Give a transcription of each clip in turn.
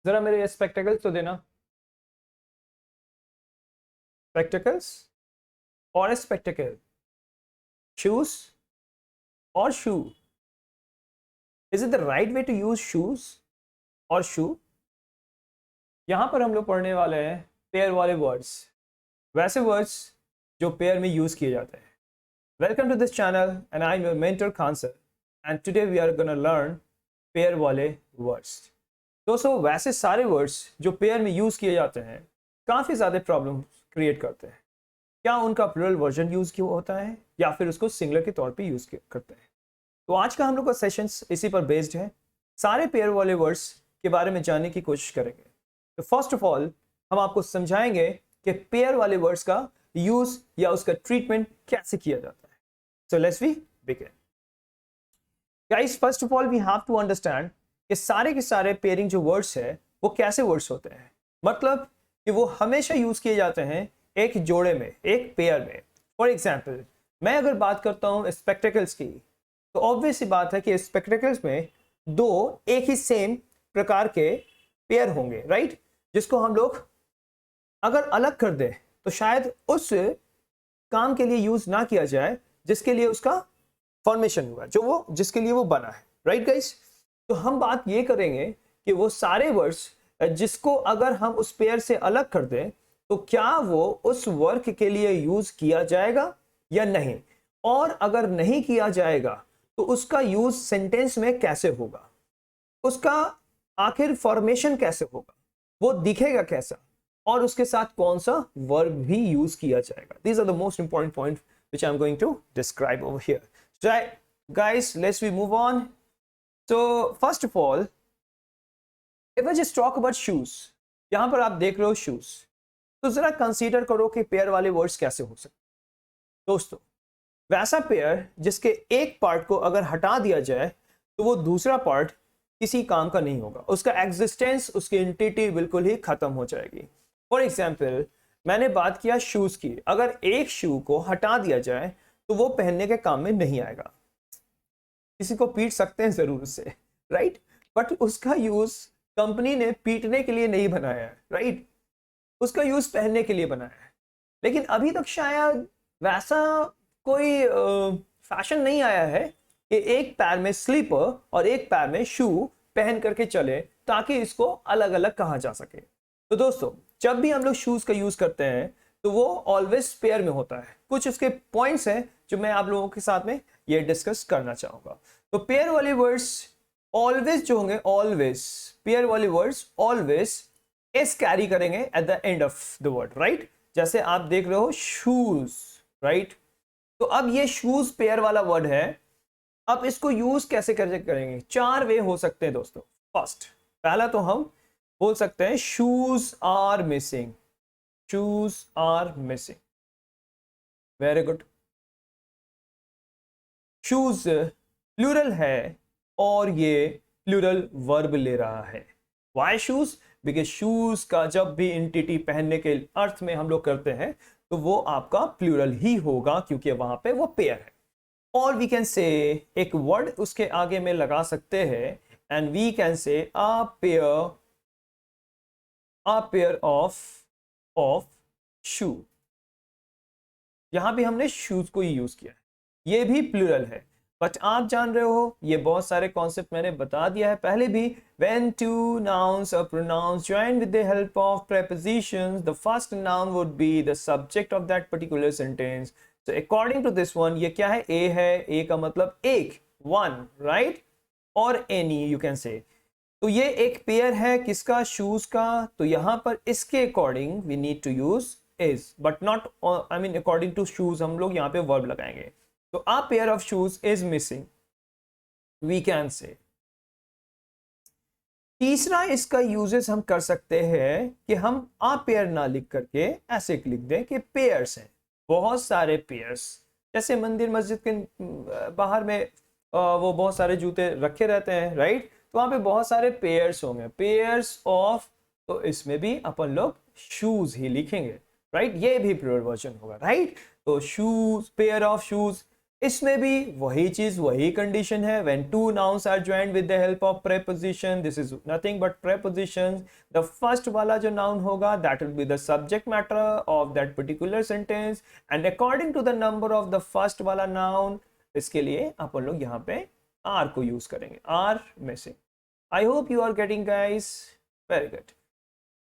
जरा मेरे स्पेक्टेकल्स तो देना, स्पेक्टेकल्स और स्पेक्टेकल, शूज और shoe. Is it the right way to use shoes और शू? यहां पर हम लोग पढ़ने वाले हैं पेयर वाले वर्ड्स, वैसे वर्ड्स जो पेयर में यूज किए जाते हैं। Welcome to this channel and I am your mentor Khan sir and today we are gonna learn pair वाले वर्ड्स। दोस्तों वैसे सारे वर्ड्स जो पेयर में यूज किए जाते हैं काफी ज्यादा प्रॉब्लम क्रिएट करते हैं। क्या उनका प्लूरल वर्जन यूज क्यों होता है या फिर उसको सिंगुलर के तौर पे यूज करते हैं? तो आज का हम लोग का सेशन इसी पर बेस्ड है। सारे पेयर वाले वर्ड्स के बारे में जानने की कोशिश करेंगे। तो फर्स्ट ऑफ ऑल हम आपको समझाएंगे कि पेयर वाले वर्ड्स का यूज या उसका ट्रीटमेंट कैसे किया जाता है। So let's we begin. Guys first of all we have to understand कि सारे के सारे पेयरिंग जो वर्ड्स है वो कैसे वर्ड्स होते हैं, मतलब कि वो हमेशा यूज किए जाते हैं एक जोड़े में, एक पेयर में। फॉर एग्जाम्पल मैं अगर बात करता हूं स्पेक्टेकल्स की, तो ऑब्वियस सी बात है कि स्पेक्टेकल्स में दो एक ही सेम प्रकार के पेयर होंगे, राइट, जिसको हम लोग अगर अलग कर दें तो शायद उस काम के लिए यूज ना किया जाए जिसके लिए उसका फॉर्मेशन हुआ, जो वो जिसके लिए वो बना है, राइट गाइस। तो हम बात ये करेंगे कि वो सारे वर्ड्स जिसको अगर हम उस पेयर से अलग कर दें तो क्या वो उस वर्क के लिए यूज किया जाएगा या नहीं, और अगर नहीं किया जाएगा तो उसका यूज सेंटेंस में कैसे होगा, उसका आखिर फॉर्मेशन कैसे होगा, वो दिखेगा कैसा, और उसके साथ कौन सा वर्ब भी यूज किया जाएगा। These are the most important points which I'm going to describe over here. So guys, let's we move on. So first of all, if I just talk about shoes, यहां पर आप देख रहे हो shoes, तो जरा कंसीडर करो कि पेयर वाले वर्ड्स कैसे हो सकते। दोस्तों वैसा पेयर जिसके एक पार्ट को अगर हटा दिया जाए तो वो दूसरा पार्ट किसी काम का नहीं होगा, उसका एग्जिस्टेंस, उसकी एंटिटी बिल्कुल ही खत्म हो जाएगी। फॉर एग्जाम्पल मैंने बात किया शूज की, अगर एक शू को हटा दिया जाए तो वो पहनने के काम में नहीं आएगा। किसी को पीट सकते हैं जरूर उससे, राइट, बट उसका यूज कंपनी ने पीटने के लिए नहीं बनाया है, राइट, उसका यूज पहनने के लिए बनाया है। लेकिन अभी तक शायद वैसा कोई फैशन नहीं आया है कि एक पैर में स्लीपर और एक पैर में शू पहन करके चले ताकि इसको अलग अलग कहा जा सके। तो दोस्तों जब भी हम लोग शूज का यूज करते हैं तो वो ऑलवेज पेयर में होता है। कुछ उसके पॉइंट्स हैं जो मैं आप लोगों के साथ में ये डिस्कस करना चाहूंगा। तो पेयर वाले वर्ड्स ऑलवेज जो होंगे, ऑलवेज पेयर वाले वर्ड्स ऑलवेज एस कैरी करेंगे at the end of the word, right. जैसे आप देख रहे हो शूज, राइट। तो अब ये शूज पेयर वाला वर्ड है। अब इसको यूज कैसे करेंगे? चार वे हो सकते हैं दोस्तों। फर्स्ट, पहला तो हम बोल सकते हैं shoes are missing, shoes are missing, very good. Shoes plural है और ये प्लूरल वर्ब ले रहा है। Y shoes? बिकॉज शूज का जब भी एंटिटी पहनने के अर्थ में हम लोग करते हैं तो वो आपका प्लूरल ही होगा क्योंकि वहां पे वो पेयर है। और वी कैन से एक वर्ड उसके आगे में लगा सकते हैं एंड वी कैन से अ पेयर ऑफ शू। यहां भी हमने शूज को ही यूज किया है, ये भी प्लूरल है। बट आप जान रहे हो ये बहुत सारे कॉन्सेप्ट मैंने बता दिया है पहले भी। When two nouns or pronouns join with the help of prepositions, the first noun would be the subject of that particular sentence. So according to this one, ये क्या है? A है, A का मतलब एक, one, right? और any you can say. तो ये एक पेयर है किसका? शूज का। तो यहां पर इसके according we need to use is, but not I mean according to shoes हम लोग यहाँ पे verb लगाएंगे। तो a pair of shoes is missing, we can say। तीसरा इसका यूजेस हम कर सकते हैं कि हम आ पेयर ना लिख करके ऐसे लिख दें कि पेयर्स हैं, बहुत सारे पेयर्स। जैसे मंदिर मस्जिद के बाहर में वो बहुत सारे जूते रखे रहते हैं, राइट, तो वहां पे बहुत सारे पेयर्स होंगे, पेयर्स ऑफ। तो इसमें भी अपन लोग शूज ही लिखेंगे, राइट, ये भी प्लूरल वर्जन होगा, राइट। तो शूज, पेयर ऑफ शूज, इसमें भी वही चीज, वही कंडीशन है. when two nouns are joined with the help of preposition, this is nothing but prepositions. the first वाला जो noun होगा that will be the subject matter of that particular sentence, and according to the number of the first वाला noun, इसके लिए अपन लोग यहाँ पे are को यूज करेंगे. are missing. I hope you are getting, guys. Very good.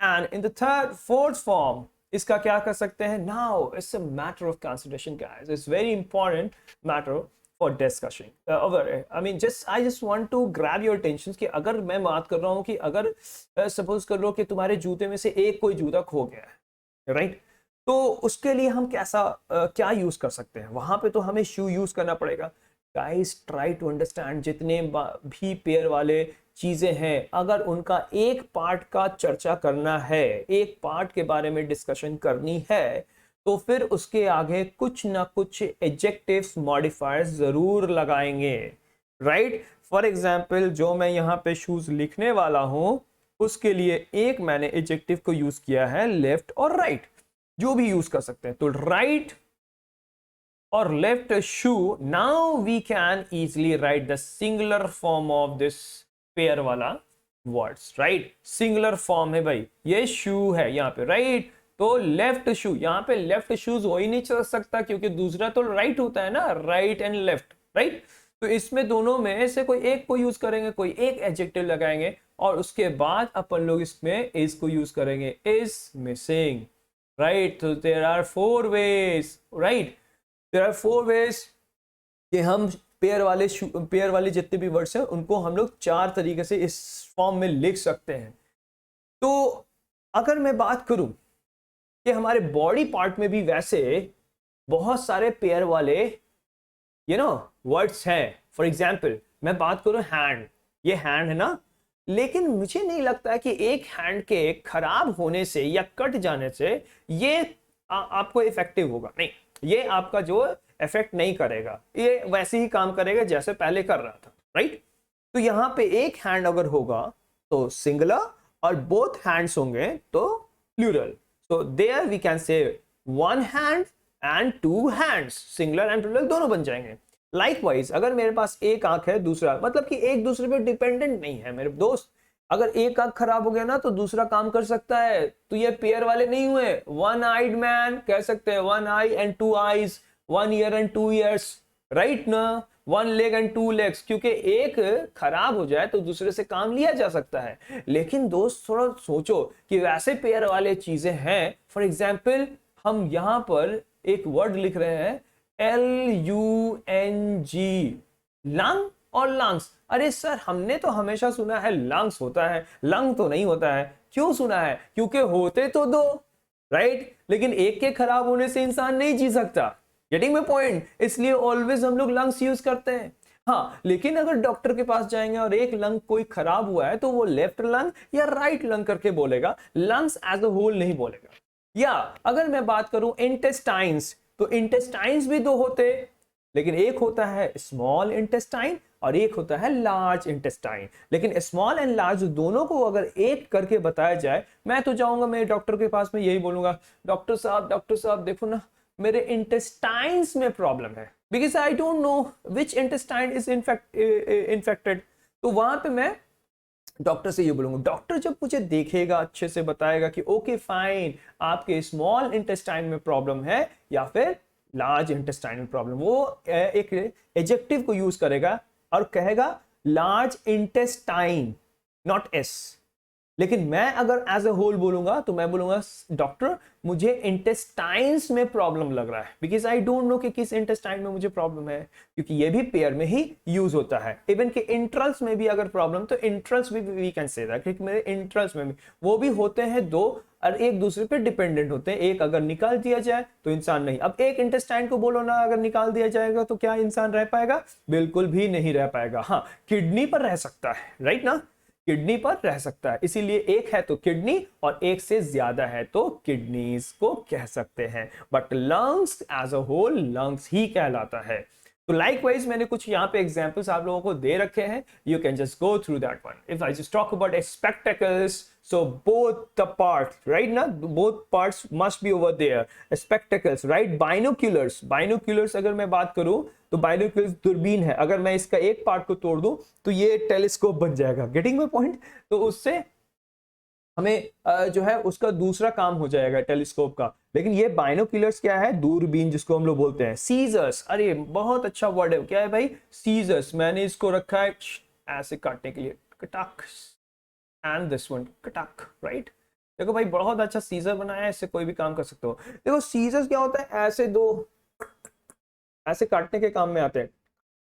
And in the third, fourth form, इसका क्या कर सकते हैं? Now it's a matter of consideration, guys. It's very important matter for discussion. I mean, I just want to grab your attention कि अगर मैं बात कर रहा हूँ कि अगर suppose कर लो कि तुम्हारे जूते में से एक कोई जूता खो गया है, right? तो उसके लिए हम क्या यूज कर सकते हैं? वहां पे तो हमें शू यूज करना पड़ेगा. Guys, try to understand. जितने भी पेयर वाले चीजें हैं, अगर उनका एक पार्ट का चर्चा करना है, एक पार्ट के बारे में डिस्कशन करनी है, तो फिर उसके आगे कुछ ना कुछ एडजेक्टिव्स, मॉडिफायर्स जरूर लगाएंगे, राइट? फॉर एग्जाम्पल, जो मैं यहाँ पे शूज लिखने वाला हूं, उसके लिए एक मैंने एडजेक्टिव को यूज किया है लेफ्ट और राइट. जो भी यूज कर सकते हैं. तो right or left shoe. Now we can easily write the singular form of this pair वाला words, right? Singular form है भाई, ये shoe है यहाँ पे, right? तो left shoe, यहाँ पे left shoes हो ही नहीं चल सकता क्योंकि दूसरा तो right होता है ना, right and left, right? तो इसमें दोनों में से कोई एक को यूज करेंगे, कोई एक एडजेक्टिव लगाएंगे, और उसके बाद अपन लोग इसमें is को यूज करेंगे. is missing, right? तो there are four ways, right? There are four ways कि हम पेयर वाले जितने भी वर्ड्स हैं उनको हम लोग चार तरीके से इस फॉर्म में लिख सकते हैं. तो अगर मैं बात करूं कि हमारे बॉडी पार्ट में भी वैसे बहुत सारे पेयर वाले वर्ड्स हैं. फॉर एग्जाम्पल, मैं बात करूं हैंड. ये हैंड है ना, लेकिन मुझे नहीं लगता है कि एक हैंड के खराब होने से या कट जाने से ये आपको इफेक्टिव होगा. नहीं, ये आपका जो इफेक्ट नहीं करेगा, ये वैसे ही काम करेगा जैसे पहले कर रहा था, राइट? तो यहां पे एक हैंड अगर होगा तो सिंगुलर, और बोथ हैंड्स होंगे तो plural. So there we can say one hand and two hands. Singular and plural दोनों बन जाएंगे. लाइकवाइज, अगर मेरे पास एक आंख है, दूसरा, मतलब कि एक दूसरे पे डिपेंडेंट नहीं है मेरे दोस्त. अगर एक आंख खराब हो गया ना तो दूसरा काम कर सकता है. तो ये पेयर वाले नहीं हुए. वन आइड मैन कह सकते हैं, one eye and two eyes, one ear and two ears, right ना? One leg and two legs, क्योंकि एक खराब हो जाए तो दूसरे से काम लिया जा सकता है. लेकिन दोस्त थोड़ा सोचो कि वैसे पेयर वाले चीजें हैं. फॉर एग्जाम्पल, हम यहां पर एक वर्ड लिख रहे हैं LUNG, लंग और लंग्स. अरे सर, हमने तो हमेशा सुना है लंग्स होता है, लंग तो नहीं होता है. क्यों सुना है? क्योंकि होते तो दो, राइट? लेकिन एक के खराब होने से इंसान नहीं जी सकता. Getting my point? इसलिए ऑलवेज हम लोग लंग्स यूज करते हैं. हाँ, लेकिन अगर डॉक्टर के पास जाएंगे और एक लंग कोई खराब हुआ है तो वो लेफ्ट लंग या राइट लंग करके बोलेगा, लंग्स एज अ होल नहीं बोलेगा. या अगर मैं बात करूं इंटेस्टाइन्स, तो इंटेस्टाइन्स भी दो होते, लेकिन एक होता है स्मॉल इंटेस्टाइन और एक होता है लार्ज इंटेस्टाइन. लेकिन स्मॉल एंड लार्ज दोनों को अगर एक करके बताया जाए, मैं तो जाऊंगा मेरे डॉक्टर के पास में, यही बोलूंगा, डॉक्टर साहब देखो ना, मेरे इंटेस्टाइन्स में प्रॉब्लम है, because I don't know which intestine is infected. तो वहां पे मैं डॉक्टर से ये बोलूंगा. डॉक्टर जब मुझे देखेगा, अच्छे से बताएगा कि ओके फाइन, आपके स्मॉल इंटेस्टाइन में प्रॉब्लम है या फिर लार्ज इंटेस्टाइन में प्रॉब्लम, वो एक एडजेक्टिव को यूज करेगा और कहेगा लार्ज इंटेस्टाइन, नॉट एस. लेकिन मैं अगर एज अ होल बोलूंगा तो मैं बोलूंगा डॉक्टर मुझे इंटेस्टाइन्स में प्रॉब्लम लग रहा है, बिकॉज आई डोंट नो कि किस इंटेस्टाइन में मुझे प्रॉब्लम है, क्योंकि ये भी पेयर में ही यूज होता है. इवन कि इंट्रल्स में भी अगर प्रॉब्लम, तो इंट्रल्स भी वी कैन से दैट, क्योंकि मेरे इंट्रल्स में भी वो भी होते हैं दो और एक दूसरे पे डिपेंडेंट होते हैं. एक अगर निकाल दिया जाए तो इंसान नहीं. अब एक इंटेस्टाइन को बोलो ना, अगर निकाल दिया जाएगा तो क्या इंसान रह पाएगा? बिल्कुल भी नहीं रह पाएगा. हाँ, किडनी पर रह सकता है, राइट ना? किडनी पर रह सकता है. इसीलिए एक है तो किडनी और एक से ज्यादा है तो किडनीज को कह सकते हैं. But lungs as a whole lungs ही कहलाता है. तो लाइकवाइज मैंने कुछ यहाँ पे एग्जांपल्स आप लोगों को दे रखे हैं, you can just go through that one. If I just talk about spectacles, so both the part, right ना, both parts must be over there. Spectacles, right. Binoculars, binoculars अगर मैं बात करूं तो बाइनोक्यूलर्स दूरबीन है. अगर मैं इसका एक पार्ट को तोड़ दूं तो ये टेलीस्कोप बन जाएगा. Getting my point. तो उससे हमें जो है उसका दूसरा काम हो जाएगा टेलीस्कोप का. लेकिन ये बाइनोक्यूलर्स क्या है, दूरबीन जिसको हम लोग बोलते हैं. सीजर्स, अरे बहुत अच्छा वर्ड है, क्या है भाई, सीजर्स. मैंने इसको रखा है ऐसे काटने के लिए, कटाक, and this one Kotak, right. देखो भाई बहुत अच्छा सीजर बनाया है, इससे कोई भी काम कर सकते हो. देखो सीजर्स क्या होता है, ऐसे दो ऐसे काटने के काम में आते हैं,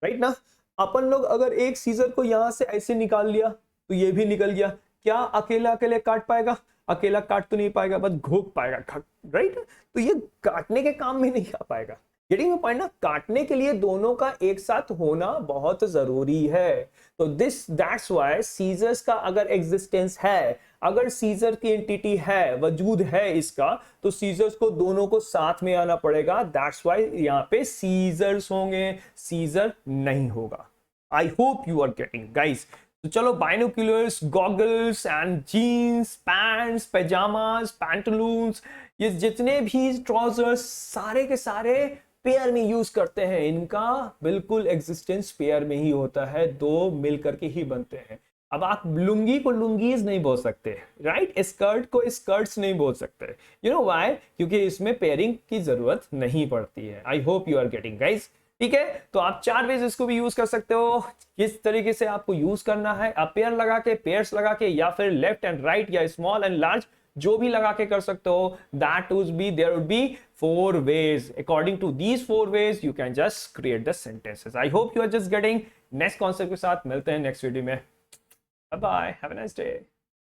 राइट ना. अपन लोग अगर एक सीजर को यहां से ऐसे निकाल लिया तो ये भी निकल गया. क्या अकेला अकेले काट पाएगा, अकेला काट तो नहीं पाएगा, बस घोक पाएगा, राइट. तो ये काटने के काम में नहीं आ पाएगा. गेटिंग माय पॉइंट ना. काटने के लिए दोनों का एक साथ होना बहुत जरूरी है. तो दैट्स व्हाई सीजर्स का अगर एग्जिस्टेंस है, अगर सीजर की एंटिटी है, वजूद है इसका, तो सीजर्स को दोनों को साथ में आना पड़ेगा. दैट्स व्हाई यहाँ पे सीजर्स होंगे, सीजर नहीं होगा. I hope you are getting guys. तो चलो, binoculars, goggles and jeans, pants, pyjamas, pantaloons, ये जितने भी ट्राउजर्स सारे के सारे पेयर में यूज करते हैं. इनका बिल्कुल एग्जिस्टेंस पेयर में ही होता है, दो मिलकर के ही बनते हैं. अब आप लुंगी को लुंगीज नहीं बोल सकते, राइट. स्कर्ट को स्कर्ट्स नहीं बोल सकते. यू नो व्हाई, क्योंकि इसमें पेयरिंग की जरूरत नहीं पड़ती है. I hope you are getting guys. ठीक है, तो आप 4 वेज इसको भी यूज कर सकते हो. किस तरीके से आपको यूज करना है, आप पेयर लगा के, पेयर्स लगा के, या फिर लेफ्ट एंड राइट, या स्मॉल एंड लार्ज, जो भी लगा के कर सकते हो. That would be, there would be 4 ways. According to these 4 ways you can just create the sentences. I hope you are just getting. Next concept के साथ मिलते हैं नेक्स्ट वीडियो में. Bye bye, have a nice day.